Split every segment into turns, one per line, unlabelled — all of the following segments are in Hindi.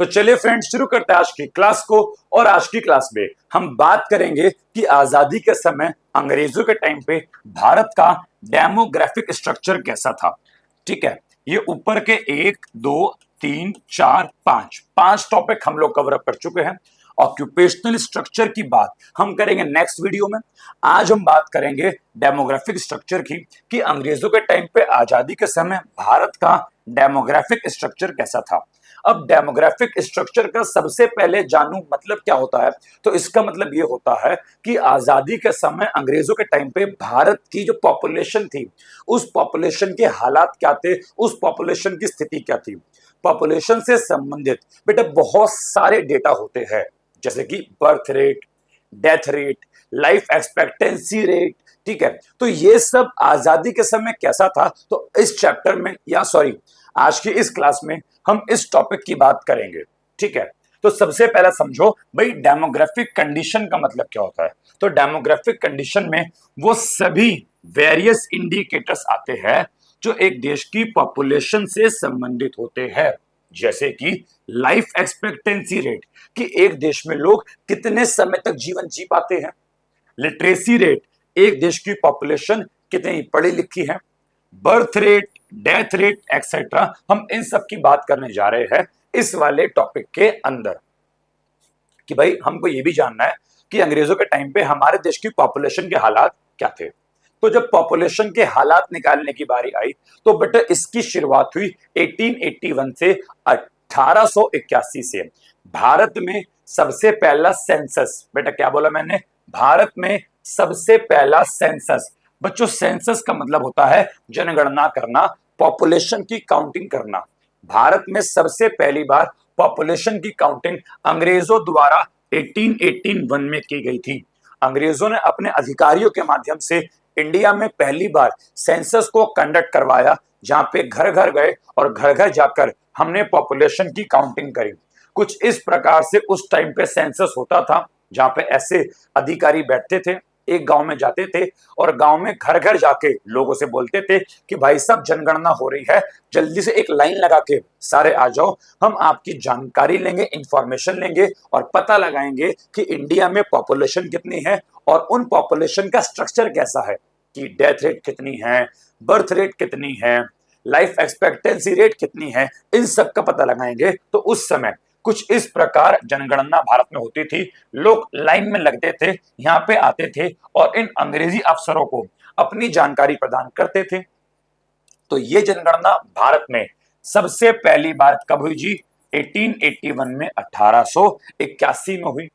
तो चलिए फ्रेंड्स शुरू करते हैं आज की क्लास को। और आज की क्लास में हम बात करेंगे कि आजादी के समय अंग्रेजों के टाइम पे भारत का डेमोग्राफिक स्ट्रक्चर कैसा था। ठीक है, ये ऊपर के 1 2 3 4 5 टॉपिक हम लोग कवर अप कर चुके हैं। ऑक्यूपेशनल स्ट्रक्चर की बात हम करेंगे नेक्स्ट वीडियो में। आज हम बात करेंगे डेमोग्राफिक स्ट्रक्चर की कि अंग्रेजों के टाइम पे आजादी के समय भारत का डेमोग्राफिक स्ट्रक्चर कैसा था। अब डेमोग्राफिक स्ट्रक्चर का सबसे पहले जानू मतलब क्या होता है, तो इसका मतलब ये होता है कि आजादी के समय अंग्रेजों के टाइम पे भारत की जो पॉपुलेशन थी, उस पॉपुलेशन के हालात क्या थे, उस पॉपुलेशन की स्थिति क्या थी। पॉपुलेशन से संबंधित बेटा बहुत सारे डेटा होते हैं, जैसे कि birth rate, death rate, life expectancy rate. ठीक है, तो ये सब आजादी के समय कैसा था, तो इस चैप्टर में या सॉरी आज की इस क्लास में हम इस टॉपिक की बात करेंगे। ठीक है, तो सबसे पहला समझो भाई डेमोग्राफिक कंडीशन का मतलब क्या होता है। तो डेमोग्राफिक कंडीशन में वो सभी वेरियस इंडिकेटर्स आते हैं जो एक देश की पॉपुलेशन से संबंधित होते हैं, जैसे कि लाइफ एक्सपेक्टेंसी रेट कि एक देश में लोग कितने समय तक जीवन जी पाते हैं, लिटरेसी रेट एक देश की पॉपुलेशन कितनी पढ़ी लिखी है, birth rate, death rate etcetera. हम इन सब की बात करने जा रहे हैं इस वाले टॉपिक के अंदर कि भाई हमको ये भी जानना है कि अंग्रेजों के टाइम पे हमारे देश की पॉपुलेशन के हालात क्या थे। तो जब पॉपुलेशन के हालात निकालने की बारी आई तो बेटा इसकी शुरुआत हुई 1881 से 1881 से। भारत में सबसे पहला सेंसस, बेटा क्या बोला मैंने, भारत में सबसे पहला सेंसस। बच्चों सेंसस का मतलब होता है जनगणना करना, पॉपुलेशन की काउंटिंग करना। भारत में सबसे पहली बार पॉपुलेशन की काउंटिंग अंग्रेजों द्वारा 1881 में की गई थी। अंग्रेजों ने अपने अधिकारियों के माध्यम से इंडिया में पहली बार सेंसस को कंडक्ट करवाया, जहां पे घर घर गए और घर घर जाकर हमने पॉपुलेशन की काउंटिंग करी। कुछ इस प्रकार से उस टाइम पे सेंसस होता था, जहां पे ऐसे अधिकारी बैठते थे, एक गांव में जाते थे और गांव में घर घर जाके लोगों से बोलते थे कि भाई साहब जनगणना हो रही है, जल्दी से एक लाइन लगा के सारे आ जाओ, हम आपकी जानकारी लेंगे, इंफॉर्मेशन लेंगे और पता लगाएंगे कि इंडिया में पॉपुलेशन कितनी है और उन पॉपुलेशन का स्ट्रक्चर कैसा है, कि डेथ रेट कितनी है, बर्थ रेट कितनी है, लाइफ एक्सपेक्टेंसी रेट कितनी है, इन सब का पता लगाएंगे। तो उस समय कुछ इस प्रकार जनगणना भारत में होती थी। लोग लाइन में लगते थे, यहाँ पे आते थे और इन अंग्रेजी अफसरों को अपनी जानकारी प्रदान करते थे। तो ये जनगणना भारत में सबसे पहली बार कब हुई जी? 1881 में, 1881 में हुई।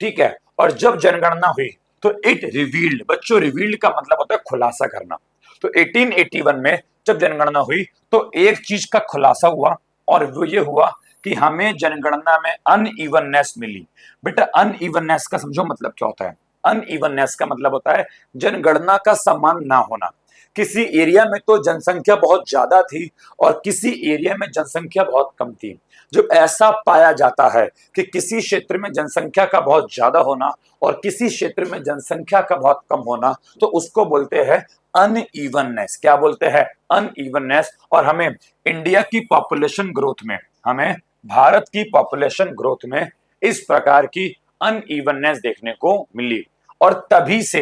ठीक है, और जब जनगणना हुई तो इट रिवील्ड, बच्चों रिवील्ड का मतलब होता है खुलासा करना। तो 1881 में जब जनगणना हुई तो एक चीज का खुलासा हुआ और वो ये हुआ कि हमें जनगणना में अनइवननेस मिली। बेटा अनइवननेस का समझो मतलब क्या होता है। अनइवननेस का मतलब होता है जनगणना का समान ना होना। किसी एरिया में तो जनसंख्या बहुत ज्यादा थी और किसी एरिया में जनसंख्या बहुत कम थी। जब ऐसा पाया जाता है कि किसी क्षेत्र में जनसंख्या का बहुत ज्यादा होना और किसी क्षेत्र में जनसंख्या का बहुत कम होना, तो उसको बोलते हैं अनइवननेस। क्या बोलते हैं? अनइवननेस। और हमें इंडिया की पॉपुलेशन ग्रोथ में, हमें भारत की पॉपुलेशन ग्रोथ में इस प्रकार की अनइवननेस देखने को मिली। और तभी से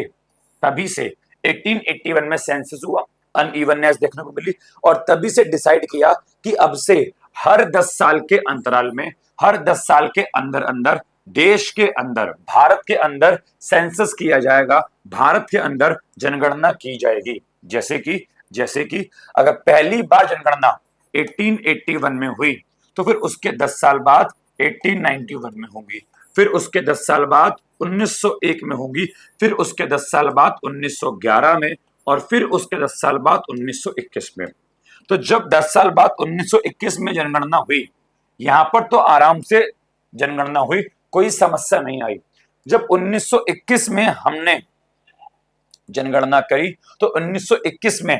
1881 में सेंसस हुआ, अनइवननेस देखने को मिली और तभी से डिसाइड किया कि अब से हर 10 साल के अंतराल में, हर 10 साल के अंदर अंदर देश के अंदर, भारत के अंदर सेंसस किया जाएगा, भारत के अंदर जनगणना की जाएगी। जैसे कि अगर पहली बार जनगणना 1881 में हुई तो फिर उसके 10 साल बाद 1891 में होगी, फिर उसके 10 साल बाद 1901 में होगी, फिर उसके 10 साल बाद 1911 में और फिर उसके 10 साल बाद 1921 में। तो जब 10 साल बाद 1921 में जनगणना हुई, यहां पर तो आराम से जनगणना हुई, कोई समस्या नहीं आई। जब 1921 में हमने जनगणना करी तो 1921 में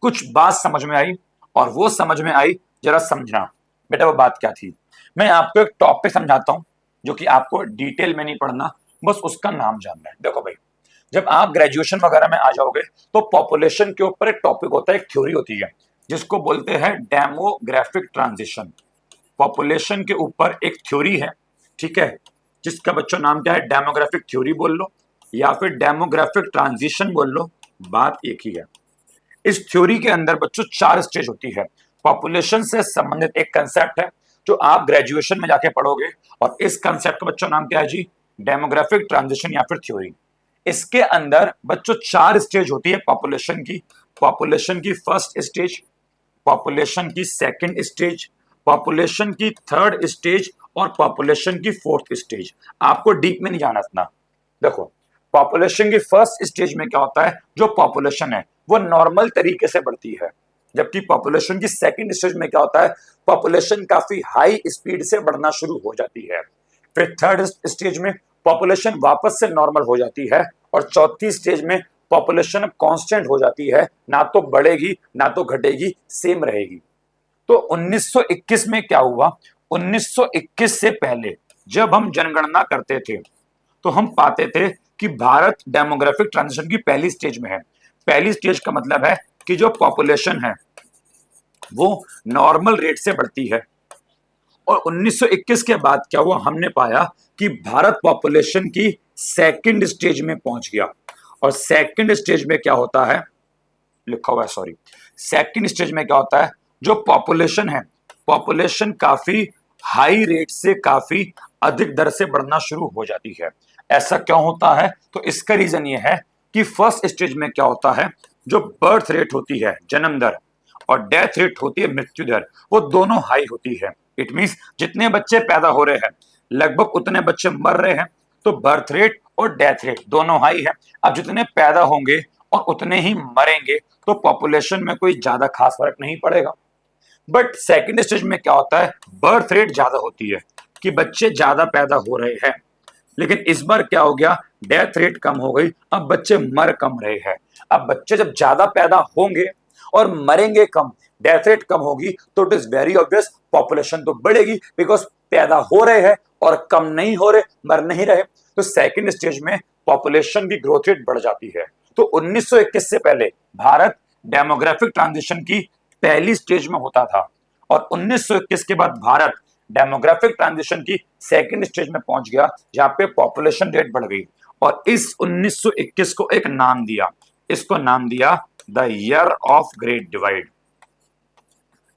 कुछ बात समझ में आई और वो समझ में आई, जरा समझना बेटा वो बात क्या थी। मैं आपको एक टॉपिक समझाता हूं जो कि आपको डिटेल में नहीं पढ़ना, बस उसका नाम जानना है। देखो भाई, जब आप ग्रेजुएशन वगैरह में आ जाओगे तो पॉपुलेशन के ऊपर एक टॉपिक होता है, एक थ्योरी होती है जिसको बोलते हैं डेमोग्राफिक ट्रांजिशन। पॉपुलेशन के ऊपर एक थ्योरी है, ठीक है, जिसका बच्चों नाम क्या है, डेमोग्राफिक थ्योरी बोल लो या फिर डेमोग्राफिक ट्रांजिशन बोल लो, बात एक ही है। इस थ्योरी के अंदर बच्चों 4 स्टेज होती है। पॉपुलेशन से संबंधित एक कंसेप्ट है जो आप ग्रेजुएशन में जाके पढ़ोगे, और इस कंसेप्ट का बच्चों नाम क्या है जी, डेमोग्राफिक ट्रांजिशन या फिर थ्योरी। इसके अंदर बच्चों 4 स्टेज होती है पॉपुलेशन की। पॉपुलेशन की फर्स्ट स्टेज, पॉपुलेशन की सेकंड स्टेज, पॉपुलेशन की थर्ड स्टेज और पॉपुलेशन की फोर्थ स्टेज। आपको डीप में नहीं जाना इतना। देखो, पॉपुलेशन की फर्स्ट स्टेज में क्या होता है, जो पॉपुलेशन है वो नॉर्मल तरीके से बढ़ती है, जबकि पॉपुलेशन की सेकंड स्टेज में क्या होता है, पॉपुलेशन काफी हाई स्पीड से बढ़ना शुरू हो जाती है। फिर थर्ड स्टेज में पॉपुलेशन वापस से नॉर्मल हो जाती है, और चौथी स्टेज में पॉपुलेशन कांस्टेंट हो जाती है, ना तो बढ़ेगी ना तो घटेगी, सेम रहेगी। तो 1921 में क्या हुआ, 1921 से पहले जब हम जनगणना करते थे तो हम पाते थे कि भारत डेमोग्राफिक ट्रांजिशन की पहली स्टेज में है। पहली स्टेज का मतलब है कि जो पॉपुलेशन है वो नॉर्मल रेट से बढ़ती है। और 1921 के बाद क्या हुआ, हमने पाया कि भारत पॉपुलेशन की सेकंड स्टेज में पहुंच गया। और सेकंड स्टेज में क्या होता है, लिखा हुआ है सॉरी, सेकंड स्टेज में क्या होता है, जो पॉपुलेशन है, पॉपुलेशन काफी हाई रेट से काफी अधिक दर से बढ़ना शुरू हो जाती है। ऐसा क्यों होता है, तो इसका रीजन ये है कि फर्स्ट स्टेज में क्या होता है, जो बर्थ रेट होती है, जन्म दर, और डेथ रेट होती है, मृत्यु दर, वो दोनों हाई होती है। इट मींस जितने बच्चे पैदा हो रहे हैं लगभग उतने बच्चे मर रहे हैं, तो बर्थ रेट और डेथ रेट दोनों हाई है। अब जितने पैदा होंगे और उतने ही मरेंगे, तो पॉपुलेशन में कोई ज्यादा खास फर्क नहीं पड़ेगा। बट सेकंड स्टेज में क्या होता है, बर्थ रेट ज्यादा होती है कि बच्चे ज्यादा पैदा हो रहे हैं, लेकिन इस बार क्या हो गया, डेथ रेट कम हो गई, अब बच्चे मर कम रहे हैं। अब बच्चे जब ज्यादा पैदा होंगे और मरेंगे कम, डेथ रेट कम होगी, तो it is very obvious population तो बढ़ेगी, बिकॉज पैदा हो रहे हैं और कम नहीं हो रहे, मर नहीं रहे। तो सेकंड स्टेज में पॉपुलेशन की ग्रोथ रेट बढ़ जाती है। तो 1921 से पहले भारत डेमोग्राफिक ट्रांजिशन की पहली स्टेज में होता था, और 1921 के बाद भारत डेमोग्राफिक ट्रांजिशन की सेकंड स्टेज में पहुंच गया, जहां पे पॉपुलेशन रेट बढ़ गई। और इस 1921 को एक नाम दिया, इसको नाम दिया the year of great divide.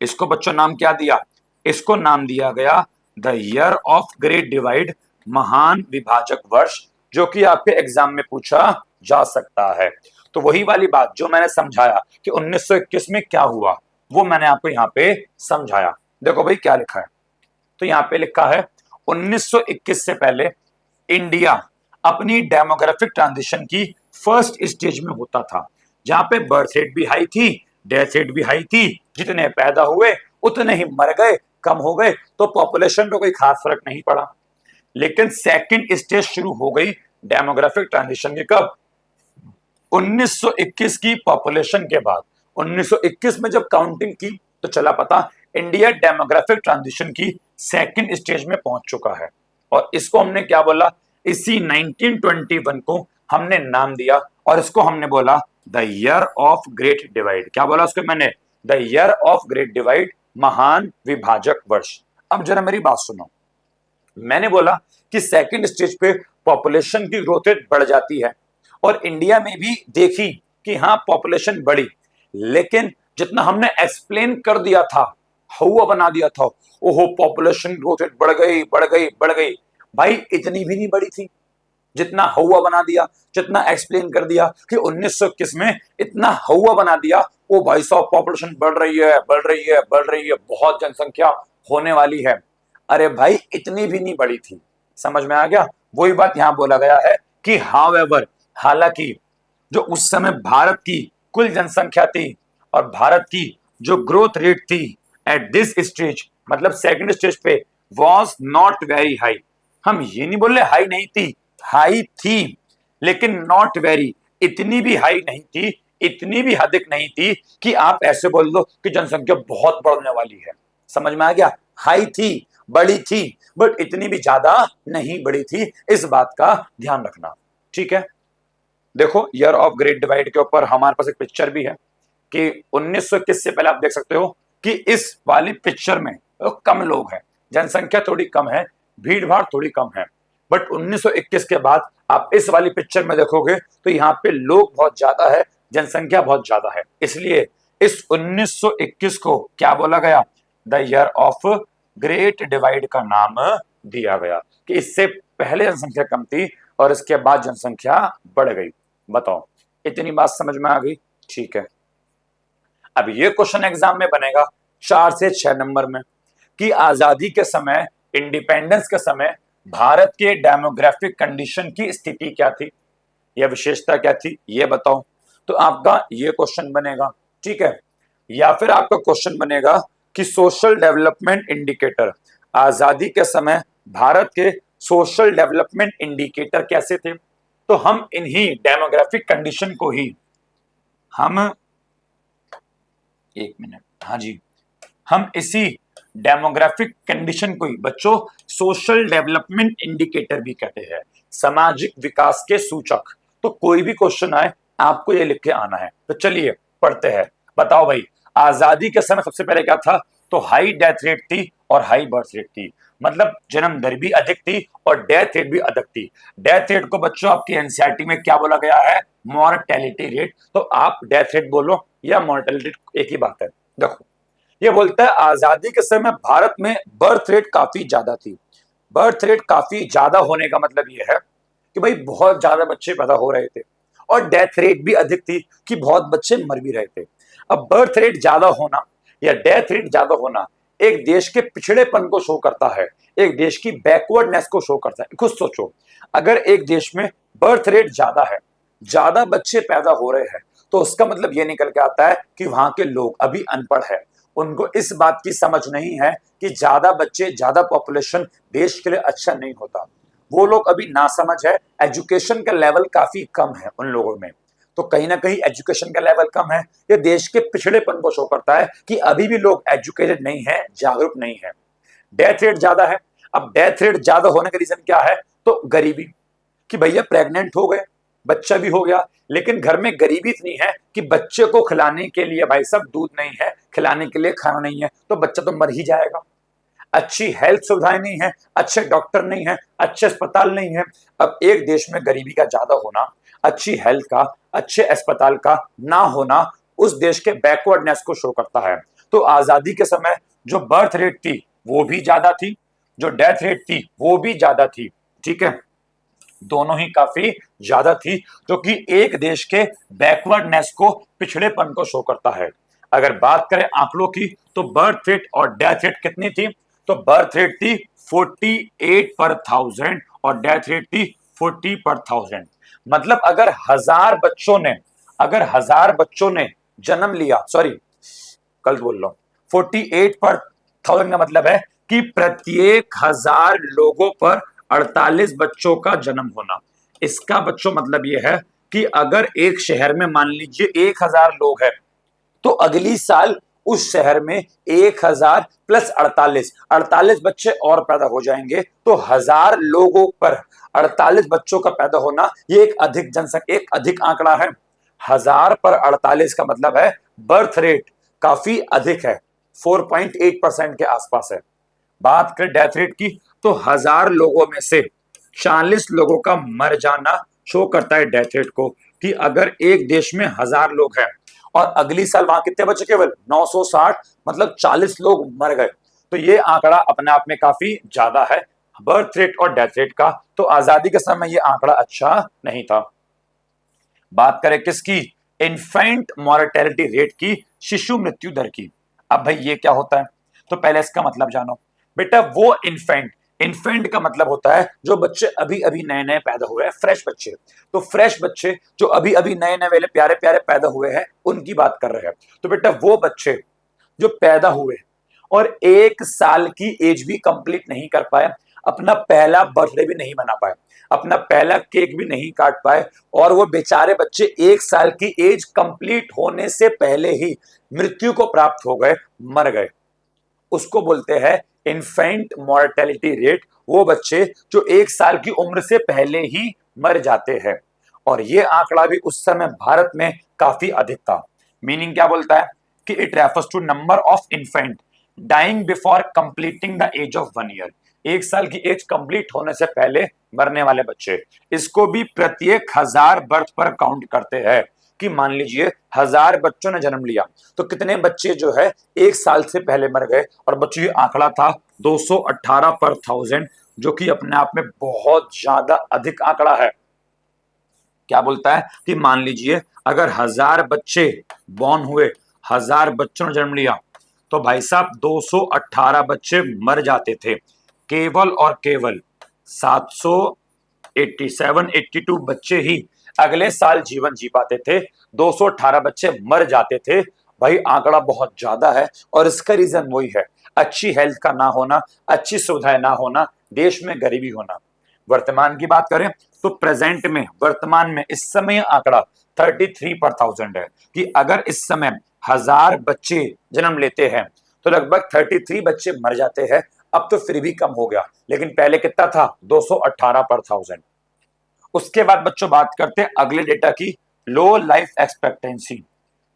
इसको बच्चों नाम क्या दिया, इसको नाम दिया गया the year of great divide, महान विभाजक वर्ष, जो कि आपके एग्जाम में पूछा जा सकता है। तो वही वाली बात जो मैंने समझाया कि 1921 में क्या हुआ, वो मैंने आपको यहाँ पे समझाया। देखो भाई क्या लिखा है, तो यहाँ पे लिखा है 1921 से पहले इंडिया अपनी डेमोग्राफिक ट्रांजिशन की फर्स्ट स्टेज में होता था, जहां पे बर्थ रेट भी हाई थी, डेथ रेट भी हाई थी, जितने पैदा हुए उतने ही मर गए, कम हो गए, तो पॉपुलेशन पे कोई खास फर्क नहीं पड़ा। लेकिन सेकंड स्टेज शुरू हो गई डेमोग्राफिक ट्रांजिशन की, कब, 1921 की पॉपुलेशन के बाद। 1921 में जब काउंटिंग की तो चला पता इंडिया डेमोग्राफिक ट्रांजिशन की सेकंड स्टेज में पहुंच चुका है। और इसको हमने क्या बोला, इसी 1921 को हमने नाम दिया, और इसको हमने बोला the year of great divide. क्या बोला उसको मैंने, the year of great divide, महान विभाजक वर्ष। अब जरा मेरी बात सुनो, मैंने बोला कि सेकंड स्टेज पे पॉपुलेशन की ग्रोथ रेट बढ़ जाती है, और इंडिया में भी देखी कि हाँ पॉपुलेशन बढ़ी, लेकिन जितना हमने एक्सप्लेन कर दिया था, हवा बना दिया था, ओहो पॉपुलेशन ग्रोथ रेट बढ़ गई बढ़ गई बढ़ गई, भाई इतनी भी नहीं बढ़ी थी जितना हवा बना दिया, जितना एक्सप्लेन कर दिया कि 1921 में इतना हवा बना दिया, ओ भाई साहब पॉपुलेशन बढ़ रही है बढ़ रही है बढ़ रही है, बहुत जनसंख्या होने वाली है। अरे भाई इतनी भी नहीं बढ़ी थी, समझ में आ गया। वही बात यहां बोला गया है कि हाउएवर, हालांकि जो उस समय भारत की कुल जनसंख्या थी और भारत की जो ग्रोथ रेट थी एट दिस स्टेज, मतलब सेकंड स्टेज पे, वॉज नॉट वेरी हाई। हम ये नहीं बोल रहे हाई नहीं थी, हाई थी, लेकिन नॉट वेरी, इतनी भी हाई नहीं थी, इतनी भी अधिक नहीं थी कि आप ऐसे बोल दो कि जनसंख्या बहुत बढ़ने वाली है। समझ में आ गया, हाई थी, बड़ी थी, बट इतनी भी ज्यादा नहीं बड़ी थी, इस बात का ध्यान रखना, ठीक है। देखो ईयर ऑफ ग्रेट डिवाइड के ऊपर हमारे पास एक पिक्चर भी है कि 1921 से पहले आप देख सकते हो कि इस वाली पिक्चर में तो कम लोग हैं, जनसंख्या थोड़ी कम है, भीड़ भाड़ थोड़ी कम है। बट 1921 के बाद आप इस वाली पिक्चर में देखोगे तो यहाँ पे लोग बहुत ज्यादा है, जनसंख्या बहुत ज्यादा है। इसलिए इस 1921 को क्या बोला गया? The year of great divide का नाम दिया गया कि इससे पहले जनसंख्या कम थी और इसके बाद जनसंख्या बढ़ गई। बताओ, इतनी बात समझ में आ गई? ठीक है। अब ये क्वेश्चन एग्जाम में बनेगा 4 से 6 नंबर में कि आजादी के समय, इंडिपेंडेंस के समय भारत के डेमोग्राफिक कंडीशन की स्थिति क्या थी, यह विशेषता क्या थी, ये बताओ। तो आपका ये क्वेश्चन बनेगा, ठीक है। या फिर आपका क्वेश्चन बनेगा कि सोशल डेवलपमेंट इंडिकेटर, आजादी के समय भारत के सोशल डेवलपमेंट इंडिकेटर कैसे थे। तो हम इन्हीं डेमोग्राफिक कंडीशन को ही हम, एक मिनट, हाँ जी, हम इसी डेमोग्राफिक कंडीशन को ही बच्चों सोशल डेवलपमेंट इंडिकेटर भी कहते हैं, सामाजिक विकास के सूचक। तो कोई भी क्वेश्चन आए आपको ये लिख के आना है। तो चलिए पढ़ते हैं। बताओ भाई, आजादी के समय सबसे पहले क्या था? तो हाई डेथ रेट थी और हाई बर्थ रेट थी, मतलब जन्म दर भी अधिक थी और डेथ रेट भी अधिक थी। डेथ रेट को बच्चों आपकी एनसीईआरटी में क्या बोला गया है? Mortality rate. तो आप डेथ रेट बोलो या मॉर्टेलिटी, एक ही बात है। देखो, ये बोलता है आजादी के समय भारत में बर्थ रेट काफी ज्यादा थी। बर्थ रेट काफी ज्यादा होने का मतलब ये है कि भाई बहुत ज्यादा बच्चे पैदा हो रहे थे, और डेथ रेट भी अधिक थी कि बहुत बच्चे मर भी रहे थे। अब बर्थ रेट ज्यादा होना या डेथ रेट ज्यादा होना एक देश के पिछड़ेपन को शो करता है, एक देश की बैकवर्डनेस को शो करता है। खुद सोचो, अगर एक देश में बर्थ रेट ज्यादा है, ज्यादा बच्चे पैदा हो रहे हैं, तो उसका मतलब ये निकल के आता है कि वहां के लोग अभी अनपढ़ है, उनको इस बात की समझ नहीं है कि ज्यादा बच्चे, ज्यादा पॉपुलेशन देश के लिए अच्छा नहीं होता। वो लोग अभी नासमझ है, एजुकेशन का लेवल काफी कम है उन लोगों में। तो कहीं ना कहीं एजुकेशन का लेवल कम है, ये देश के पिछड़ेपन को शो करता है कि अभी भी लोग एजुकेटेड नहीं है, जागरूक नहीं है। डेथ रेट ज्यादा है। अब डेथ रेट ज्यादा होने का रीजन क्या है? तो गरीबी, कि भैया प्रेग्नेंट हो गए, बच्चा भी हो गया, लेकिन घर में गरीबी इतनी है कि बच्चे को खिलाने के लिए भाई सब दूध नहीं है, खिलाने के लिए खाना नहीं है, तो बच्चा तो मर ही जाएगा। अच्छी हेल्थ सुविधाएं नहीं है, अच्छे डॉक्टर नहीं है, अच्छे अस्पताल नहीं है। अब एक देश में गरीबी का ज्यादा होना, अच्छी हेल्थ का, अच्छे अस्पताल का ना होना उस देश के बैकवर्डनेस को शो करता है। तो आजादी के समय जो बर्थ रेट थी वो भी ज्यादा थी, जो डेथ रेट थी वो भी ज्यादा थी, ठीक है, दोनों ही काफी ज्यादा थी, जो कि एक देश के बैकवर्डनेस को, पिछड़ेपन को शो करता है। अगर बात करें आंकड़ों की, तो बर्थ रेट और डेथ रेट कितनी थी? तो बर्थ रेट थी 48 पर 1000 और डेथ रेट थी 40 पर 1000। मतलब अगर हजार बच्चों ने जन्म लिया, सॉरी गलत बोल रहा हूं, 48 पर 1000 का मतलब है कि प्रत्येक 1000 लोगों पर 48 बच्चों का जन्म होना। इसका बच्चों मतलब यह है कि अगर एक शहर में मान लीजिए 1000 लोग हैं, तो अगली साल उस शहर में 1000 प्लस 48 बच्चे और पैदा हो जाएंगे। तो 1000 लोगों पर 48 बच्चों का पैदा होना, ये एक अधिक जनसंख्या, एक अधिक आंकड़ा है। 1000 पर 48 का मतलब है बर्थ रेट काफी अधिक है, 4.8% के आसपास है। बात करें डेथ रेट की, तो 1000 लोगों में से 40 लोगों का मर जाना शो करता है डेथ रेट को, कि अगर एक देश में 1000 लोग हैं और अगली साल वहां कितने बचे? केवल 960, मतलब 40 लोग मर गए। तो ये आंकड़ा अपने आप में काफी ज्यादा है बर्थ रेट और डेथ रेट का। तो आजादी के समय ये आंकड़ा अच्छा नहीं था। बात करें किसकी? इन्फेंट मॉर्टेलिटी रेट की, शिशु मृत्यु दर की। अब भाई ये क्या होता है? तो पहले इसका मतलब जानो बेटा। वो इन्फेंट का मतलब होता है जो बच्चे अभी अभी नए नए पैदा हुए हैं, फ्रेश बच्चे। तो फ्रेश बच्चे जो अभी अभी नए नए वाले प्यारे प्यारे पैदा हुए हैं, उनकी बात कर रहे हैं। तो बेटा वो बच्चे जो पैदा हुए और 1 साल की एज भी कंप्लीट नहीं कर पाए, अपना पहला बर्थडे भी नहीं मना पाए, अपना पहला केक भी नहीं काट पाए, और वो बेचारे बच्चे 1 साल की एज कंप्लीट होने से पहले ही मृत्यु को प्राप्त हो गए, मर गए, उसको बोलते हैं इन्फेंट मॉर्टेलिटी रेट। वो बच्चे जो 1 साल की उम्र से पहले ही मर जाते हैं। और ये आंकड़ा भी उस समय भारत में काफी अधिक था। मीनिंग क्या बोलता है? कि it refers to number of infant dying before completing the age of 1 year, 1 साल की एज कंप्लीट होने से पहले मरने वाले बच्चे, इसको भी प्रत्येक 1000 बर्थ पर काउंट करते हैं कि मान लीजिए 1000 बच्चों ने जन्म लिया तो कितने बच्चे जो है 1 साल से पहले मर गए, और बच्चों ये आंकड़ा था 218 पर 1000, जो कि अपने आप में बहुत ज्यादा अधिक आंकड़ा है। क्या बोलता है कि मान लीजिए अगर 1000 बच्चे बॉर्न हुए, 1000 बच्चों ने जन्म लिया, तो भाई साहब 218 बच्चे मर जाते थे, केवल और केवल 782 बच्चे ही अगले साल जीवन जी पाते थे, 218 बच्चे मर जाते थे। भाई आंकड़ा बहुत ज्यादा है, और इसका रीजन वही है, अच्छी हेल्थ का ना होना, अच्छी सुविधाएं ना होना, देश में गरीबी होना। वर्तमान की बात करें तो प्रेजेंट में, वर्तमान में इस समय आंकड़ा 33 पर 1000 है कि अगर इस समय 1000 बच्चे जन्म लेते हैं तो लगभग 33 बच्चे मर जाते हैं। अब तो फिर भी कम हो गया, लेकिन पहले कितना था, 218 पर 1000। उसके बाद बच्चों बात करते हैं अगले डेटा की, लो लाइफ एक्सपेक्टेंसी,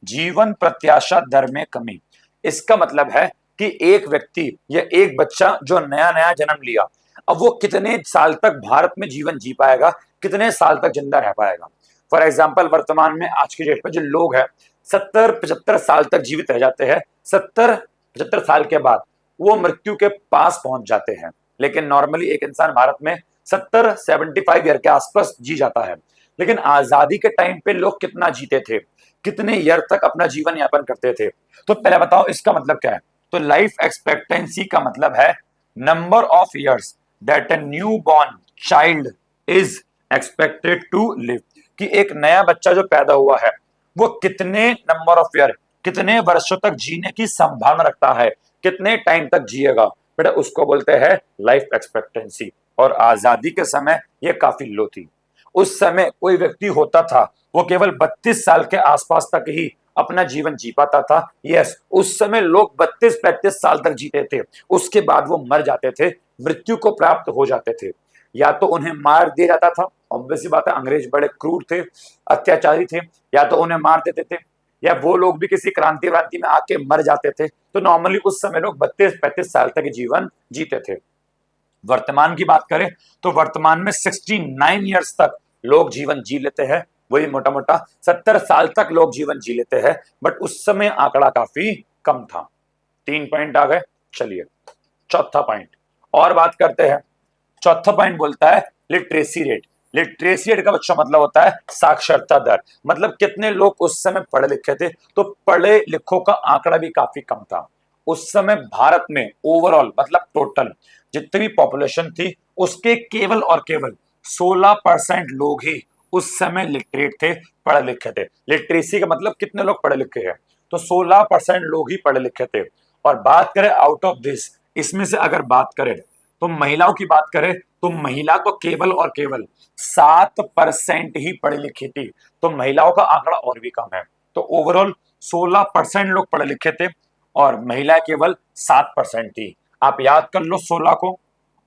जीवन प्रत्याशा दर में कमी। इसका मतलब है कि एक व्यक्ति या एक बच्चा जो नया नया जन्म लिया, अब वो कितने साल तक भारत में जीवन जी पाएगा, कितने साल तक जिंदा रह पाएगा। फॉर एग्जाम्पल वर्तमान में आज की डेट में जो लोग हैं 70-75 साल तक जीवित रह जाते हैं, 70-75 साल के बाद वो मृत्यु के पास पहुंच जाते हैं। लेकिन नॉर्मली एक इंसान भारत में 70-75 ईयर के आसपास जी जाता है। लेकिन आजादी के टाइम पे लोग कितना जीते थे, कितने ईयर तक अपना जीवन यापन करते थे, तो पहले बताओ इसका मतलब क्या है। तो लाइफ एक्सपेक्टेंसी का मतलब है number of years that a new born child is expected to live, कि एक नया बच्चा जो पैदा हुआ है वो कितने नंबर ऑफ ईयर, कितने वर्षों तक जीने की संभावना रखता है, कितने टाइम तक जिएगा, बेटा उसको बोलते हैं लाइफ एक्सपेक्टेंसी। और आजादी के समय ये काफी लो थी। उस समय कोई व्यक्ति होता था वो केवल 32 साल के आसपास तक ही अपना जीवन जी पाता था। यस, उस समय लोग 32-35 साल तक जीते थे, उसके बाद वो मर जाते थे, मृत्यु को प्राप्त हो जाते थे। या तो उन्हें मार दिया जाता था, ऑब्वियसली बात है अंग्रेज बड़े क्रूर थे, अत्याचारी थे, या तो उन्हें मार देते थे, या वो लोग भी किसी क्रांति व्रांति में आके मर जाते थे। तो नॉर्मली उस समय लोग 32-35 साल तक जीवन जीते थे। वर्तमान की बात करें तो वर्तमान में 69 ईयर्स तक लोग जीवन जी लेते हैं, वही मोटा मोटा 70 साल तक लोग जीवन जी लेते हैं, बट उस समय आंकड़ा काफी कम था। 3 पॉइंट आ गए। चलिए चौथा पॉइंट और बात करते हैं। चौथा पॉइंट बोलता है लिटरेसी रेट। लिटरेसी रेट का बच्चा मतलब होता है साक्षरता दर, मतलब कितने लोग उस समय पढ़े लिखे थे। तो पढ़े लिखों का आंकड़ा भी काफी कम था उस समय। भारत में ओवरऑल मतलब टोटल जितनी भी पॉपुलेशन थी उसके केवल और केवल 16% लोग ही उस समय लिटरेट थे, पढ़े लिखे थे। लिटरेसी का मतलब कितने लोग पढ़े लिखे हैं, तो 16% लोग ही पढ़े लिखे थे। और बात करें आउट ऑफ दिस, इसमें से अगर बात करें तो महिलाओं की बात करें तो महिला तो केवल और केवल 7% ही पढ़ी लिखी थी, तो महिलाओं का आंकड़ा और भी कम है। तो ओवरऑल 16% लोग पढ़े लिखे थे और महिला केवल 7% थी। आप याद कर लो 16 को,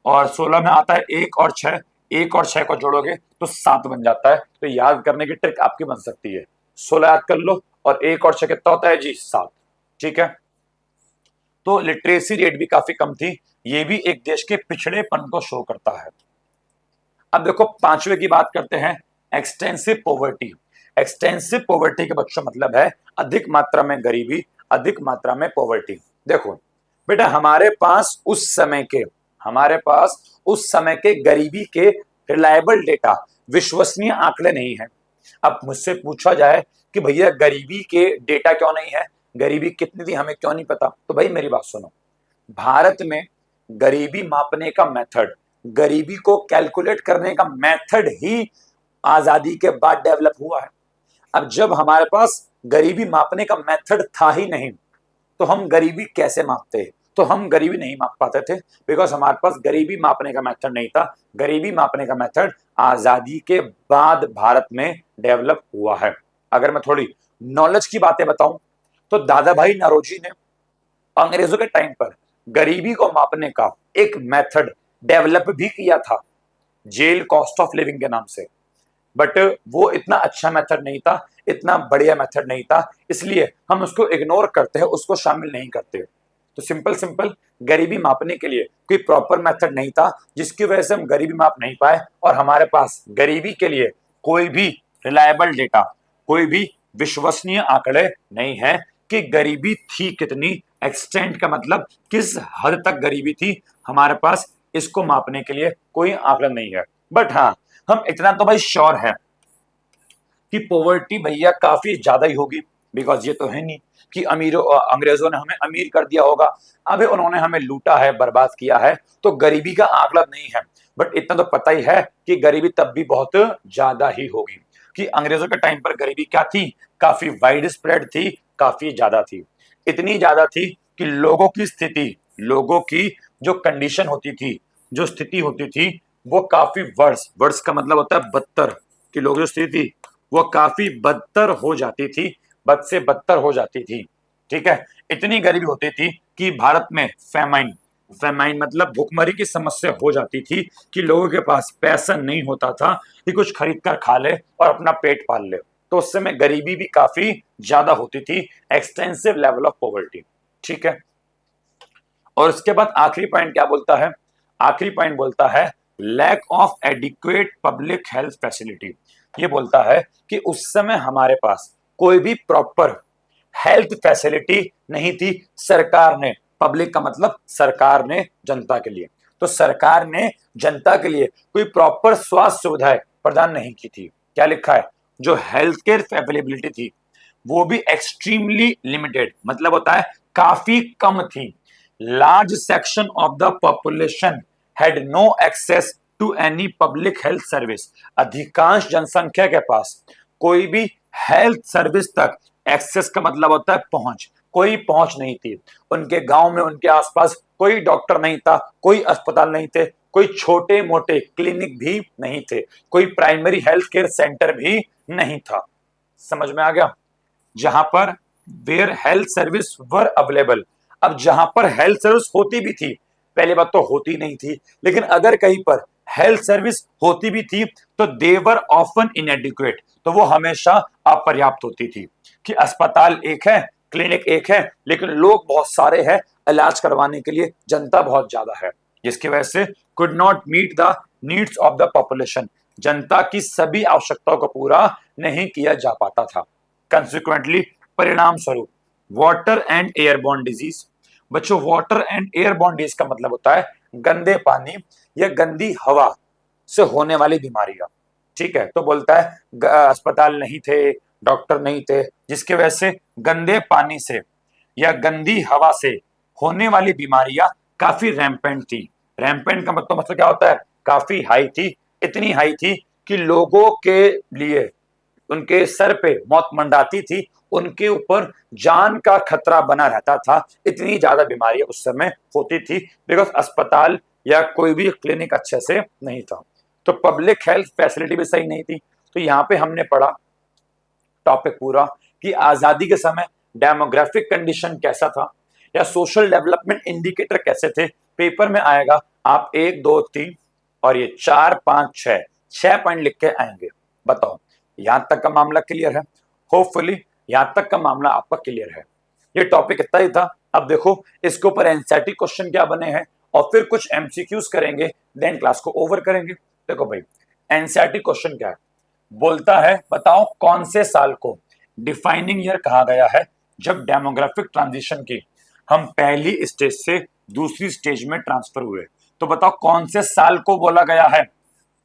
और 16 में आता है 1 और 6, 1 और 6 को जोड़ोगे तो 7 बन जाता है। तो याद करने की ट्रिक आपकी बन सकती है, 16 याद कर लो और 1 और 6 कितना होता है जी, 7। ठीक है, तो लिटरेसी रेट भी काफी कम थी, ये भी एक देश के पिछड़ेपन को शो करता है। अब देखो पांचवे की बात करते हैं, एक्सटेंसिव पॉवर्टी। एक्सटेंसिव पॉवर्टी के बच्चों मतलब है अधिक मात्रा में गरीबी, अधिक मात्रा में पॉवर्टी। देखो बेटा हमारे पास उस समय के गरीबी के रिलायबल डेटा, विश्वसनीय आंकड़े नहीं है। अब मुझसे पूछा जाए कि भैया गरीबी के डेटा क्यों नहीं है, गरीबी कितनी थी हमें क्यों नहीं पता, तो भाई मेरी बात सुनो। भारत में गरीबी मापने का मेथड, गरीबी को कैलकुलेट करने का मेथड ही आजादी के बाद डेवलप हुआ है। अब जब हमारे पास गरीबी मापने का मेथड था ही नहीं तो हम गरीबी कैसे मापते, तो हम गरीबी नहीं माप पाते थे, बिकॉज हमारे पास गरीबी मापने का मेथड नहीं था। गरीबी मापने का मेथड आजादी के बाद भारत में डेवलप हुआ है। अगर मैं थोड़ी नॉलेज की बातें बताऊं तो दादा भाई नौरोजी ने अंग्रेजों के टाइम पर गरीबी को मापने का एक मेथड डेवलप भी किया था, जेल कॉस्ट ऑफ लिविंग के नाम से, बट वो इतना अच्छा मेथड नहीं था, इतना बढ़िया मेथड नहीं था, इसलिए हम उसको इग्नोर करते हैं, उसको शामिल नहीं करते। तो सिंपल सिंपल गरीबी मापने के लिए कोई प्रॉपर मेथड नहीं था, जिसकी वजह से हम गरीबी माप नहीं पाए और हमारे पास गरीबी के लिए कोई भी रिलायबल डेटा, कोई भी विश्वसनीय आंकड़े नहीं है कि गरीबी थी कितनी, एक्सटेंट का मतलब किस हद तक गरीबी थी, हमारे पास इसको मापने के लिए कोई आंकड़ा नहीं है। बट हाँ, हम इतना तो भाई श्योर है कि पॉवर्टी भैया काफी ज्यादा ही होगी, बिकॉज ये तो है नहीं कि अमीरों अंग्रेजों ने हमें अमीर कर दिया होगा, अबे उन्होंने हमें लूटा है, बर्बाद किया है, तो गरीबी का आंकड़ा नहीं है। बट इतना तो पता ही है कि गरीबी तब भी बहुत ज्यादा ही होगी, कि अंग्रेजों के टाइम पर गरीबी क्या थी, काफी वाइड स्प्रेड थी, काफी ज्यादा थी। इतनी ज्यादा थी कि लोगों की स्थिति, लोगों की जो कंडीशन होती थी, जो स्थिति होती थी, वो काफी वर्स, वर्स का मतलब होता है बदतर, कि लोग जो स्थिति थी वो काफी बदतर हो जाती थी, बद से बदतर हो जाती थी। ठीक है, इतनी गरीबी होती थी कि भारत में फेमाइन, फेमाइन मतलब भूखमरी की समस्या हो जाती थी, कि लोगों के पास पैसा नहीं होता था कि कुछ खरीद कर खा ले और अपना पेट पाल ले। तो उस समय गरीबी भी काफी ज्यादा होती थी, एक्सटेंसिव लेवल ऑफ पॉवर्टी। ठीक है, और उसके बाद आखिरी पॉइंट क्या बोलता है, आखिरी पॉइंट बोलता है lack of adequate public health facility. ये बोलता है कि उस समय हमारे पास कोई भी प्रॉपर हेल्थ फैसिलिटी नहीं थी, सरकार ने, पब्लिक का मतलब सरकार ने जनता के लिए, तो सरकार ने जनता के लिए कोई प्रॉपर स्वास्थ्य सुविधाएं प्रदान नहीं की थी। क्या लिखा है, जो हेल्थ केयर अवेलेबिलिटी थी वो भी एक्सट्रीमली लिमिटेड, मतलब होता है काफी कम थी। Large section of the population had no access to any public health service. अधिकांश जनसंख्या के पास कोई भी हेल्थ सर्विस तक, एक्सेस का मतलब होता है पहुंच, कोई पहुंच नहीं थी। उनके गांव में, उनके आसपास कोई डॉक्टर नहीं था, कोई अस्पताल नहीं थे, कोई छोटे मोटे क्लिनिक भी नहीं थे, कोई प्राइमरी हेल्थ केयर सेंटर भी नहीं था। समझ में आ गया, जहां पर where health service were available. अब जहां पर हेल्थ सर्विस होती भी थी, पहले बात तो होती नहीं थी, लेकिन अगर कहीं पर हेल्थ सर्विस होती भी थी तो देवर ऑफन इनएडिक्वेट, तो वो हमेशा अपर्याप्त होती थी, कि अस्पताल एक है, क्लिनिक एक है, लेकिन लोग बहुत सारे हैं, इलाज करवाने के लिए जनता बहुत ज्यादा है, जिसकी वजह से could not meet the needs of the population, जनता की सभी आवश्यकताओं को पूरा नहीं किया जा पाता था। कंसिक्वेंटली, परिणाम स्वरूप वाटर एंड एयरबॉर्न डिजीज। बच्चों, वाटर एंड एयरबॉर्न डिजीज का मतलब होता है गंदे पानी या गंदी हवा से होने वाली बीमारियां। ठीक है, तो बोलता है अस्पताल नहीं थे, डॉक्टर नहीं थे, जिसकी वजह से गंदे पानी से या गंदी हवा से होने वाली बीमारियां काफी रैम्पेंट थी। रैम्पेंट का मतलब क्या होता है, काफी हाई थी, इतनी हाई थी कि लोगों के लिए उनके सर पे मौत मंडाती थी, उनके ऊपर जान का खतरा बना रहता था, इतनी ज्यादा बीमारियां उस समय होती थी, बिकॉज अस्पताल या कोई भी क्लिनिक अच्छे से नहीं था, तो पब्लिक हेल्थ फैसिलिटी भी सही नहीं थी। तो यहाँ पे हमने पढ़ा टॉपिक पूरा कि आजादी के समय डेमोग्राफिक कंडीशन कैसा था या सोशल डेवलपमेंट इंडिकेटर कैसे थे। पेपर में आएगा, आप 1 2 3 और ये 4 5 6 6 पॉइंट लिख के आएंगे। बताओ, यहां तक का मामला क्लियर है? होपफुली यहां तक का मामला आपका क्लियर है। ये टॉपिक इतना ही था। अब देखो इसके ऊपर एनसीईआरटी क्वेश्चन क्या बने हैं और फिर कुछ एमसीक्यूज करेंगे, देन क्लास को ओवर करेंगे। देखो भाई, एनसीईआरटी क्वेश्चन क्या है, बोलता है बताओ कौन से साल को डिफाइनिंग ईयर कहा गया है जब डेमोग्राफिक ट्रांजिशन की हम पहली स्टेज से दूसरी स्टेज में ट्रांसफर हुए। तो बताओ कौन से साल को बोला गया है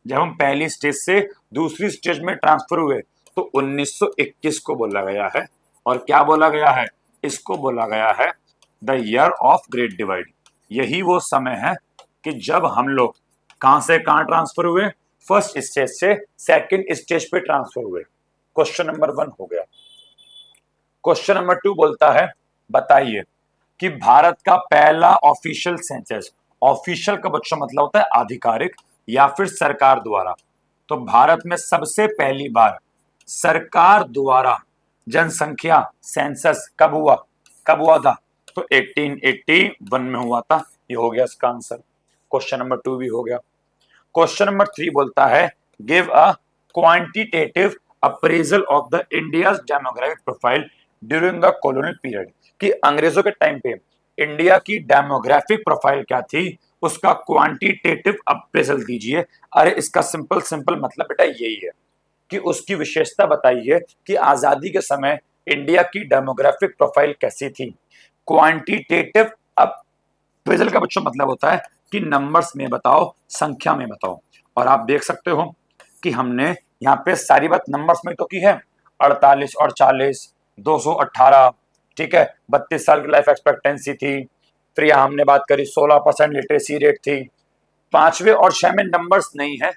जब हम पहली स्टेज से दूसरी स्टेज में ट्रांसफर हुए। तो 1921 को बोला गया है। और क्या बोला गया है, इसको बोला गया है the year of great divide. यही वो समय है कि जब हम लोग कहां से कहां ट्रांसफर हुए, फर्स्ट स्टेज से सेकंड स्टेज पे ट्रांसफर हुए। क्वेश्चन नंबर 1 हो गया। क्वेश्चन नंबर 2 बोलता है बताइए कि भारत का पहला ऑफिशियल सेंसस, ऑफिशियल का बच्चों मतलब होता है आधिकारिक या फिर सरकार द्वारा, तो भारत में सबसे पहली बार सरकार द्वारा जनसंख्या सेंसस कब हुआ, कब हुआ था? तो 1881 में हुआ था। ये हो गया इसका आंसर। क्वेश्चन नंबर 2 भी हो गया। क्वेश्चन नंबर 3 बोलता है give a quantitative appraisal of the India's demographic profile during the colonial period, कि अंग्रेजों के टाइम पे इंडिया की डेमोग्राफिक प्रोफाइल क्या थी, उसका क्वांटिटेटिव अप्रेजल दीजिए। अरे इसका सिंपल सिंपल मतलब बेटा यही है कि उसकी विशेषता बताइए कि आजादी के समय इंडिया की डेमोग्राफिक प्रोफाइल कैसी थी। क्वांटिटेटिव अप्रेजल का बच्चों मतलब होता है कि नंबर्स में बताओ, संख्या में बताओ। और आप देख सकते हो कि हमने यहाँ पे सारी बात नंबर्स में तो की है, 48 और 40, 218, ठीक है, 32 साल की लाइफ एक्सपेक्टेंसी थी। फिर यहाँ हमने बात करी 16% लिटरेसी रेट थी। पांचवे और छह में नंबर्स नहीं है,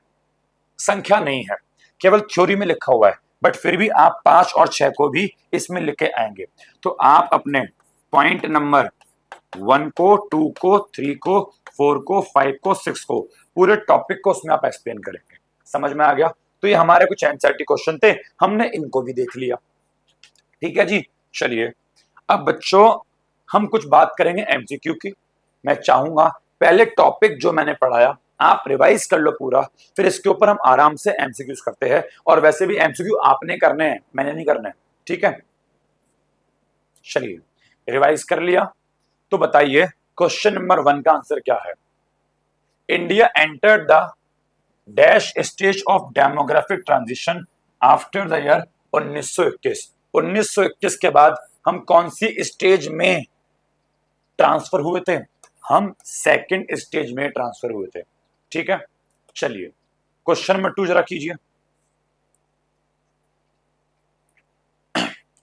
संख्या नहीं है, केवल थ्योरी में लिखा हुआ है, बट फिर भी आप 5 और 6 को भी इसमें लिखे आएंगे। तो आप अपने पॉइंट नंबर 1 को, 2 को, 3 को, 4 को, 5 को, 6 को, पूरे टॉपिक को उसमें आप एक्सप्लेन करेंगे। समझ में आ गया? तो ये हमारे कुछ एनसीईआरटी क्वेश्चन थे, हमने इनको भी देख लिया। ठीक है जी, चलिए अब बच्चों हम कुछ बात करेंगे एमसीक्यू की। मैं चाहूंगा पहले टॉपिक जो मैंने पढ़ाया आप रिवाइज कर लो पूरा, फिर इसके ऊपर हम आराम से एमसीक्यूज करते हैं। और वैसे भी एमसीक्यू आपने करने हैं, मैंने नहीं करने, ठीक है। चलिए रिवाइज कर लिया तो बताइए क्वेश्चन नंबर 1 का आंसर क्या है। India entered the dash stage of demographic transition after the year 1921। 1921 के बाद हम कौन सी स्टेज में ट्रांसफर हुए थे? हम सेकंड स्टेज में ट्रांसफर हुए थे। ठीक है, चलिए क्वेश्चन नंबर 2 जरा कीजिए।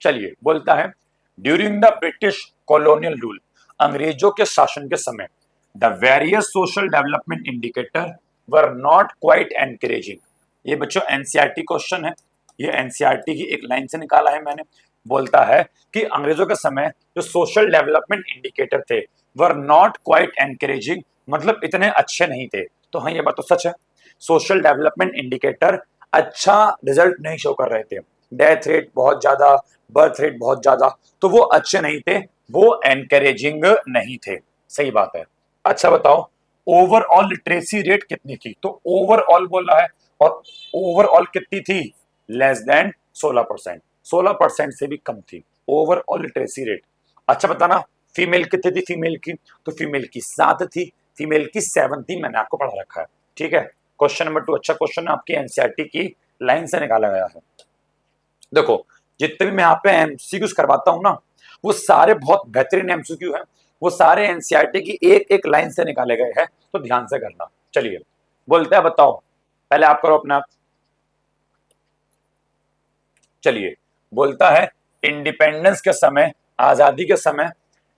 चलिए बोलता है during the British colonial rule, अंग्रेजों के शासन के समय the various social development indicator were not quite encouraging. ये बच्चों एनसीईआरटी क्वेश्चन है, ये एनसीईआरटी की एक लाइन से निकाला है मैंने। बोलता है कि अंग्रेजों के समय जो सोशल डेवलपमेंट इंडिकेटर थे वर नॉट क्वाइट एनकरेजिंग, मतलब इतने अच्छे नहीं थे। तो हाँ ये बात तो सच है, सोशल डेवलपमेंट इंडिकेटर अच्छा रिजल्ट नहीं शो कर रहे थे। डेथ रेट बहुत ज्यादा, बर्थ रेट बहुत ज्यादा, तो वो अच्छे नहीं थे, वो एनकरेजिंग नहीं थे। सही बात है। अच्छा बताओ ओवरऑल लिटरेसी रेट कितनी थी? तो ओवरऑल बोला है, और ओवरऑल कितनी थी? लेस देन 16%, 16% से भी कम थी ओवरऑल लिटरेसी रेट। अच्छा बताना फीमेल कितनी थी? फीमेल की तो फीमेल की 7 थी, फीमेल की 7 थी, मैंने आपको पढ़ा रखा है। ठीक है, क्वेश्चन नंबर 2 अच्छा क्वेश्चन है, आपकी एनसीईआरटी की लाइन से निकाला गया है। देखो जितने भी मैं यहाँ पे एमसीक्यूज करवाता हूँ ना, वो सारे बहुत बेहतरीन एमसीक्यू हैं, वो सारे एनसीईआरटी की एक एक लाइन से निकाले गए हैं, तो ध्यान से करना। चलिए बोलते हैं बताओ, पहले आप करो अपना। चलिए बोलता है इंडिपेंडेंस के समय, आजादी के समय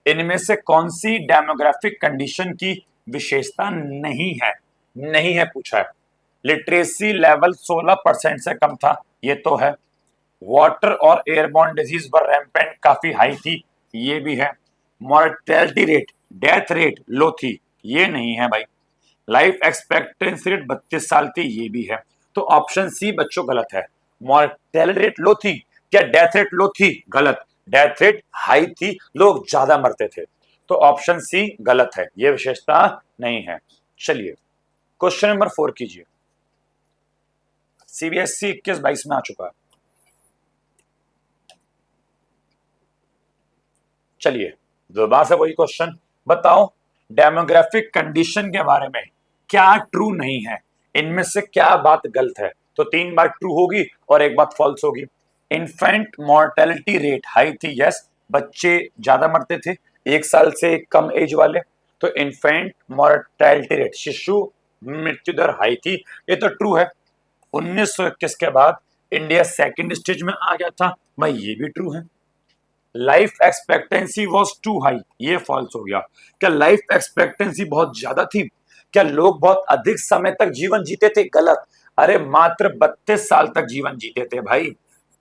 इनमें से कौन सी डेमोग्राफिक कंडीशन की विशेषता नहीं है? नहीं है पूछा है। लिटरेसी लेवल 16% से कम था, ये तो है। वाटर और एयरबॉर्न डिजीज वर रैम्पेंट, काफी हाई थी, ये भी है। मॉर्टेलिटी रेट, डेथ रेट लो थी, ये नहीं है भाई। लाइफ एक्सपेक्टेंसी रेट 32 साल थी, ये भी है। तो ऑप्शन सी बच्चों गलत है। मॉर्टेलिटी रेट लो थी, क्या डेथ रेट लो थी? गलत, डेथ रेट हाई थी, लोग ज्यादा मरते थे। तो ऑप्शन सी गलत है, ये विशेषता नहीं है। चलिए क्वेश्चन नंबर 4 कीजिए। सीबीएसई 21-22 में आ चुका है। चलिए दोबारा से वही क्वेश्चन, बताओ डेमोग्राफिक कंडीशन के बारे में क्या ट्रू नहीं है, इनमें से क्या बात गलत है? तो 3 बात ट्रू होगी और 1 बात फॉल्स होगी। इन्फेंट मोर्टेलिटी रेट हाई थी, यस, बच्चे ज्यादा मरते थे 1 साल से कम एज वाले, तो इन्फेंट मोर्टेलिटी रेट, शिशु मृत्यु दर हाई थी, ये तो ट्रू है। 1921 के बाद इंडिया सेकंड स्टेज में आ गया था, भाई ये भी ट्रू है। Life expectancy was too high, ये फॉल्स हो गया। क्या लाइफ एक्सपेक्टेंसी बहुत ज्यादा थी? क्या लोग बहुत अधिक समय तक जीवन जीते थे? गलत, अरे मात्र 32 साल तक जीवन जीते थे भाई,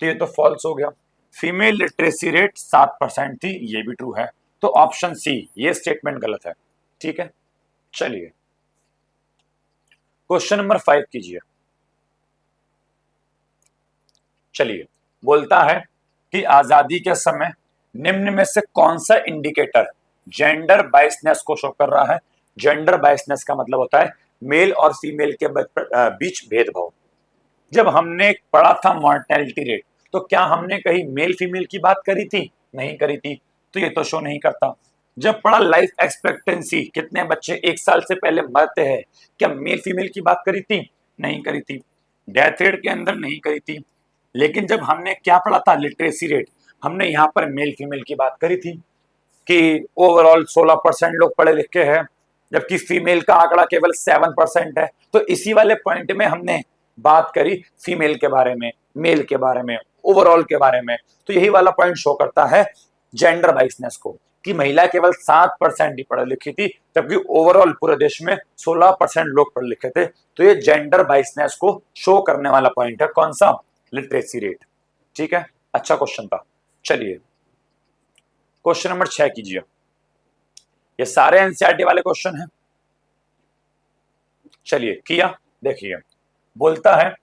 तो ये तो फॉल्स हो गया। फीमेल लिटरेसी रेट 7% थी, ये भी ट्रू है। तो ऑप्शन सी ये स्टेटमेंट गलत है। ठीक है, चलिए क्वेश्चन नंबर 5 कीजिए। चलिए बोलता है कि आजादी के समय निम्न में से कौन सा इंडिकेटर जेंडर बायसनेस को शो कर रहा है? जेंडर बायसनेस का मतलब होता है मेल और फीमेल के बीच भेदभाव। जब हमने पढ़ा था मॉर्टेलिटी रेट, तो क्या हमने कहीं मेल फीमेल की बात करी थी? नहीं करी थी, तो ये तो शो नहीं करता। जब पढ़ा लाइफ एक्सपेक्टेंसी, कितने बच्चे 1 साल से पहले मरते हैं, क्या मेल फीमेल की बात करी थी? नहीं करी थी। डेथ रेट के अंदर नहीं करी थी। लेकिन जब हमने क्या पढ़ा था, लिटरेसी रेट, हमने यहाँ पर मेल फीमेल की बात करी थी कि ओवरऑल 16% लोग पढ़े लिखे हैं, जबकि फीमेल का आंकड़ा केवल 7% है। तो इसी वाले पॉइंट में हमने बात करी फीमेल के बारे में, मेल के बारे में, ओवरऑल के बारे में। तो यही वाला पॉइंट शो करता है जेंडर बाइसनेस को, कि महिला केवल 7% ही पढ़ी लिखी थी, जबकि ओवरऑल पूरे देश में 16% लोग पढ़े लिखे थे। तो ये जेंडर बाइसनेस को शो करने वाला पॉइंट है। कौन सा? Literacy rate. ठीक है, अच्छा क्वेश्चन था। चलिए क्वेश्चन नंबर 6 कीजिए। ये सारे एनसीईआरटी वाले क्वेश्चन हैं। चलिए किया, देखिए बोलता है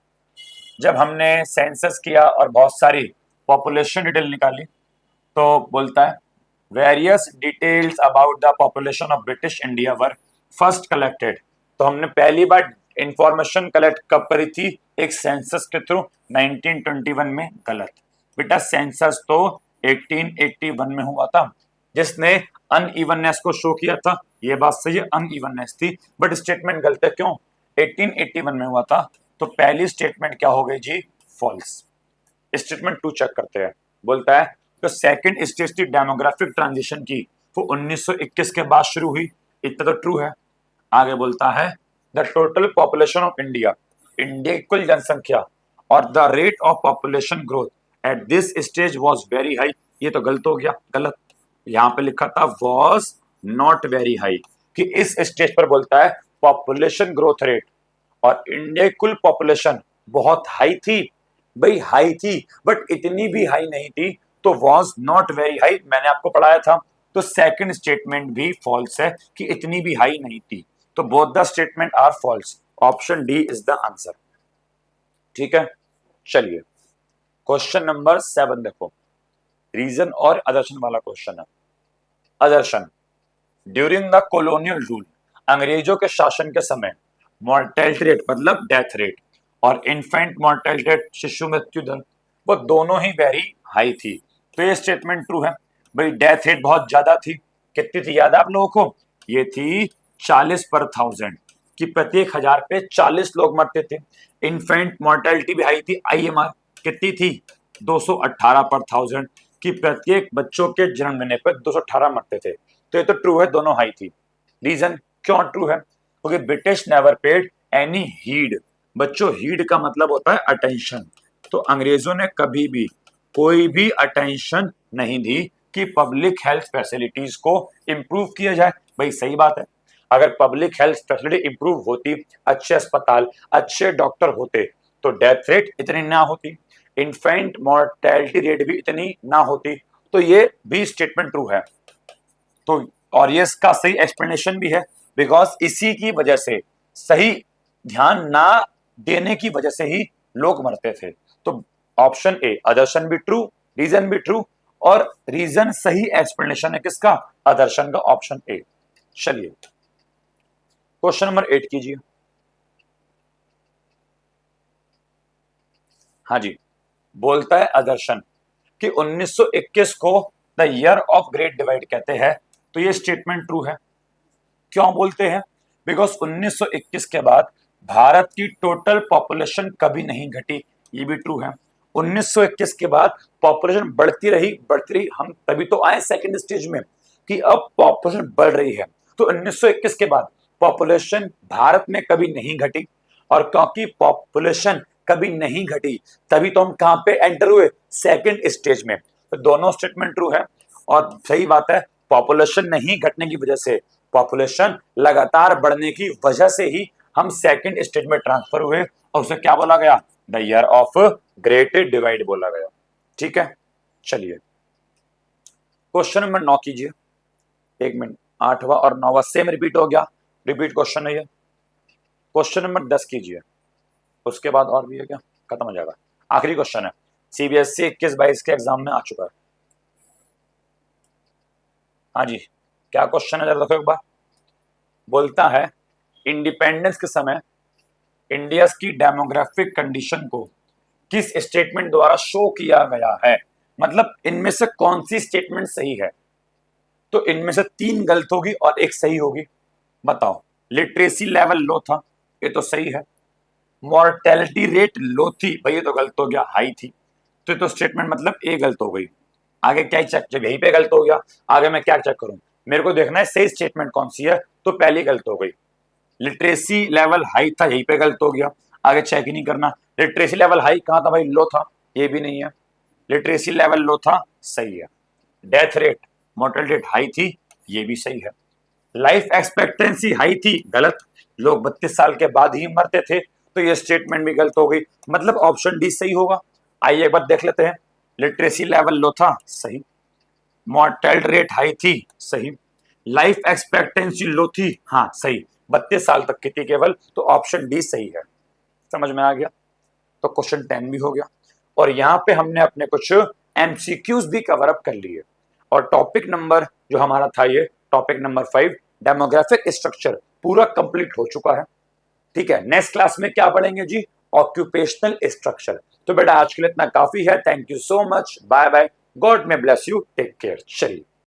जब हमने सेंसस किया और बहुत सारी पॉपुलेशन डिटेल निकाली, तो बोलता है various details about the population of British India were first collected. तो हमने पहली बार इंफॉर्मेशन कलेक्ट कब करी थी? एक सेंसस के थ्रू 1921 में। गलत बेटा, सेंसस तो 1881 में हुआ था, जिसने अनइवननेस को शो किया था। ये बात सही है, अनइवननेस थी, बट स्टेटमेंट गलत है। क्यों? 1881 में हुआ था, तो पहली स्टेटमेंट क्या हो गई जी? फॉल्स। स्टेटमेंट 2 चेक करते हैं। बोलता है तो सेकंड स्टेज थी डेमोग्राफिक ट्रांजिशन की, वो 1921 के बाद शुरू हुई। इतना तो ट्रू है। आगे बोलता है the total population of India, India की कुल जनसंख्या, और the rate of population growth at this stage was very high. ये तो गलत हो गया, गलत। यहां पे लिखा था वाज नॉट वेरी हाई, कि इस स्टेज पर बोलता है पॉपुलेशन ग्रोथ रेट और इंडिया की कुल पॉपुलेशन बहुत हाई थी। भाई हाई थी, बट इतनी भी हाई नहीं थी, तो वाज नॉट वेरी हाई मैंने आपको पढ़ाया था। तो सेकंड स्टेटमेंट भी फॉल्स है कि इतनी भी हाई नहीं थी। तो both the statement are false. Option D is the answer. ठीक है, चलिए क्वेश्चन नंबर 7 देखो, रीजन और अदर्शन वाला क्वेश्चन है। अदर्शन, ड्यूरिंग द कॉलोनियल रूल, अंग्रेजों के शासन के समय मॉर्टेलिटी रेट मतलब डेथ रेट और इन्फेंट मॉर्टेलिटी रेट शिशु मृत्यु दर, वो दोनों ही वेरी हाई थी। तो ये स्टेटमेंट ट्रू है। भाई डेथ रेट बहुत ज्यादा थी। कितनी थी याद है आप लोगों को? ये थी 40/1000, कि प्रत्येक 1000 पे 40 लोग मरते थे। इन्फेंट मॉर्टेलिटी भी हाई थी, IMR कितनी थी? 218/1000, कि प्रत्येक बच्चों के जन्म लेने पर 218 मरते थे। तो ये तो ट्रू है, दोनों हाई थी। रीजन क्यों ट्रू है? क्योंकि British never paid any heed. बच्चों, हीड का मतलब होता है अटेंशन। तो अंग्रेजों ने कभी भी कोई भी अटेंशन नहीं दी कि पब्लिक हेल्थ फैसिलिटीज को इंप्रूव किया जाए। भाई सही बात है, अगर पब्लिक हेल्थ फैसिलिटी इंप्रूव होती, अच्छे अस्पताल, अच्छे डॉक्टर होते, तो डेथ रेट इतनी ना होती, इन्फेंट मॉर्टेलिटी रेट भी इतनी ना होती। तो ये भी स्टेटमेंट ट्रू है। तो और ये इसका सही एक्सप्लेनेशन भी है, बिकॉज इसी की वजह से, सही ध्यान ना देने की वजह से ही लोग मरते थे। तो ऑप्शन ए अदर्शन भी ट्रू, रीजन भी ट्रू, और रीजन सही एक्सप्लेनेशन है किसका? अदर्शन का, ऑप्शन ए। चलिए क्वेश्चन नंबर 8 कीजिए। हाँ जी, बोलता है अदर्शन कि 1921 को the year of great divide कहते हैं। तो ये स्टेटमेंट ट्रू है। क्यों बोलते हैं? बिकॉज 1921 के बाद भारत की टोटल पॉपुलेशन कभी नहीं घटी। ये भी ट्रू है। 1921 के बाद पॉपुलेशन बढ़ती रही, हम तभी तो आए सेकंड स्टेज में कि अब पॉपुलेशन बढ़ रही है। तो 1921 के बाद पॉपुलेशन भारत में कभी नहीं घटी, और क्योंकि पॉपुलेशन कभी नहीं घटी, तभी तो हम कहां पे एंटर हुए? सेकंड स्टेज में। तो दोनों स्टेटमेंट ट्रू है। और सही बात है, पॉपुलेशन नहीं घटने की वजह से, पॉपुलेशन लगातार बढ़ने की वजह से ही हम सेकंड स्टेज में ट्रांसफर हुए, और उसे क्या बोला गया? The year of great divide बोला गया। ठीक है, चलिए क्वेश्चन नंबर 9 कीजिए। एक मिनट, 8वां और 9वां सेम रिपीट हो गया, रिपीट क्वेश्चन है ये। क्वेश्चन नंबर 10 कीजिए। उसके बाद और भी है क्या? खत्म हो जाएगा। आखिरी क्वेश्चन है, CBSE 21-22 के एग्जाम में आ चुका है। हाँ जी, क्या क्वेश्चन है जरा देखो एक बार। बोलता है इंडिपेंडेंस के समय इंडिया की डेमोग्राफिक कंडीशन को किस स्टेटमेंट द्वारा शो किया गया है? मतलब इनमें से कौन सी स्टेटमेंट सही है? तो इनमें से 3 गलत होगी और एक सही होगी। बताओ, लिटरेसी लेवल लो था, ये तो सही है। मॉर्टेलिटी रेट लो थी, भाई ये तो गलत हो गया, हाई थी, तो ये तो स्टेटमेंट मतलब ए गलत हो गई। आगे क्या चेक, जब यहीं पे गलत हो गया आगे मैं क्या चेक करूं, मेरे को देखना है सही स्टेटमेंट कौन सी है, तो पहली गलत हो गई। लिटरेसी लेवल हाई था, यहीं पे गलत हो गया, आगे चेक ही नहीं करना। लिटरेसी लेवल हाई कहाँ था भाई, लो था, ये भी नहीं है। लिटरेसी लेवल लो था, सही है। Death rate, mortality rate high थी, ये भी सही है। लाइफ एक्सपेक्टेंसी हाई थी, गलत, लोग 32 साल के बाद ही मरते थे, तो ये स्टेटमेंट भी गलत हो गई, मतलब ऑप्शन डी सही होगा। आइए एक बार देख लेते हैं। लिटरेसी लेवल लो था, सही। मॉर्टेलिटी रेट हाई थी, सही। लाइफ एक्सपेक्टेंसी लो थी, हाँ सही, 32 साल तक की थी केवल, तो ऑप्शन डी सही है। समझ में आ गया? तो क्वेश्चन 10 भी हो गया, और यहाँ पे हमने अपने कुछ एमसीक्यूज भी कवर अप कर लिए, और टॉपिक नंबर जो हमारा था, ये टॉपिक नंबर 5 डेमोग्राफिक स्ट्रक्चर पूरा कंप्लीट हो चुका है। ठीक है, नेक्स्ट क्लास में क्या पढ़ेंगे जी, ऑक्यूपेशनल स्ट्रक्चर। तो बेटा आज के लिए इतना काफी है, thank you so much, bye bye, god में ब्लेस यू, टेक केयर। चलिए।